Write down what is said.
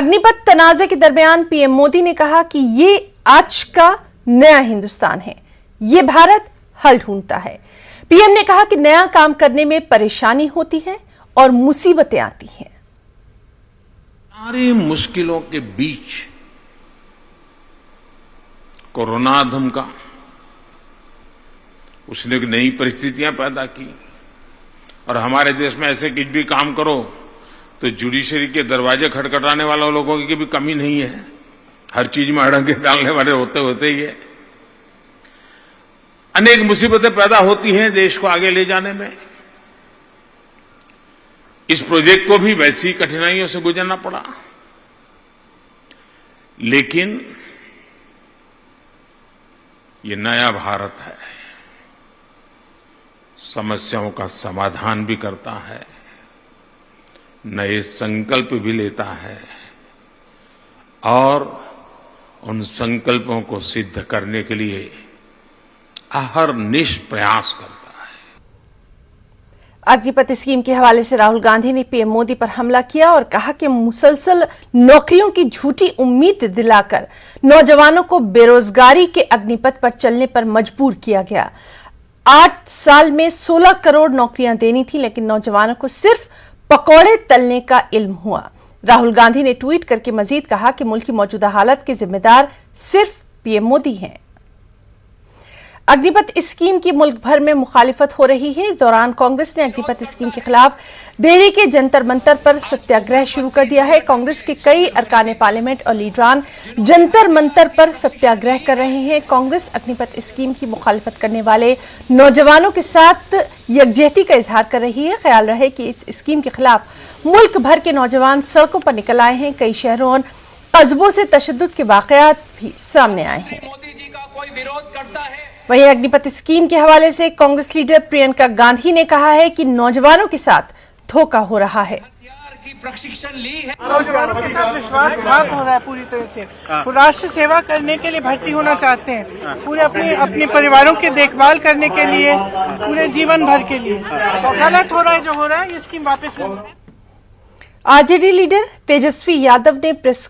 अग्निपथ तनाजे के दरमियान पीएम मोदी ने कहा कि ये आज का नया हिंदुस्तान है, ये भारत हल ढूंढता है। पीएम ने कहा कि नया काम करने में परेशानी होती है और मुसीबतें आती हैं। सारी मुश्किलों के बीच कोरोना धमका, उसने एक नई परिस्थितियां पैदा की और हमारे देश में ऐसे कुछ भी काम करो तो जुडिशरी के दरवाजे खटखटाने वाले लोगों की भी कमी नहीं है। हर चीज में अड़ंगे डालने वाले होते ही है। अनेक मुसीबतें पैदा होती हैं देश को आगे ले जाने में। इस प्रोजेक्ट को भी वैसी कठिनाइयों से गुजरना पड़ा, लेकिन ये नया भारत है, समस्याओं का समाधान भी करता है, नए संकल्प भी लेता है और उन संकल्पों को सिद्ध करने के लिए अहरनिश प्रयास करता है। अग्निपथ स्कीम के हवाले से राहुल गांधी ने पीएम मोदी पर हमला किया और कहा कि मुसलसल नौकरियों की झूठी उम्मीद दिलाकर नौजवानों को बेरोजगारी के अग्निपथ पर चलने पर मजबूर किया गया। 8 साल में 16 करोड़ नौकरियां देनी थी, लेकिन नौजवानों को सिर्फ पकौड़े तलने का इल्म हुआ। राहुल गांधी ने ट्वीट करके मजीद कहा कि मुल्क की मौजूदा हालत के जिम्मेदार सिर्फ पीएम मोदी हैं। अग्निपथ स्कीम की मुल्क भर में मुखालिफत हो रही है। इस दौरान कांग्रेस ने अग्निपथ स्कीम के खिलाफ दिल्ली के जंतर मंतर पर सत्याग्रह शुरू कर दिया है। कांग्रेस के कई अरकान पार्लियामेंट और लीडरान जंतर मंतर पर सत्याग्रह कर रहे हैं। कांग्रेस अग्निपथ स्कीम की मुखालिफत करने वाले नौजवानों के साथ यकजहती का इजहार कर रही है। ख्याल रहे कि इस स्कीम के खिलाफ मुल्क भर के नौजवान सड़कों पर निकल आए हैं। कई शहरों और कस्बों से तशद्दुद के वाकयात भी सामने आए हैं। वहीं अग्निपथ स्कीम के हवाले से कांग्रेस लीडर प्रियंका गांधी ने कहा है कि नौजवानों के साथ धोखा हो रहा है। प्रशिक्षण ली है, नौजवानों के साथ विश्वासघात हो रहा है पूरी तरह से। वो राष्ट्र सेवा करने के लिए भर्ती होना चाहते हैं, पूरे अपने परिवारों की देखभाल करने के लिए, पूरे जीवन भर के लिए। गलत हो रहा है जो हो रहा है, ये स्कीम वापस ले। आरजेडी लीडर तेजस्वी यादव ने प्रेस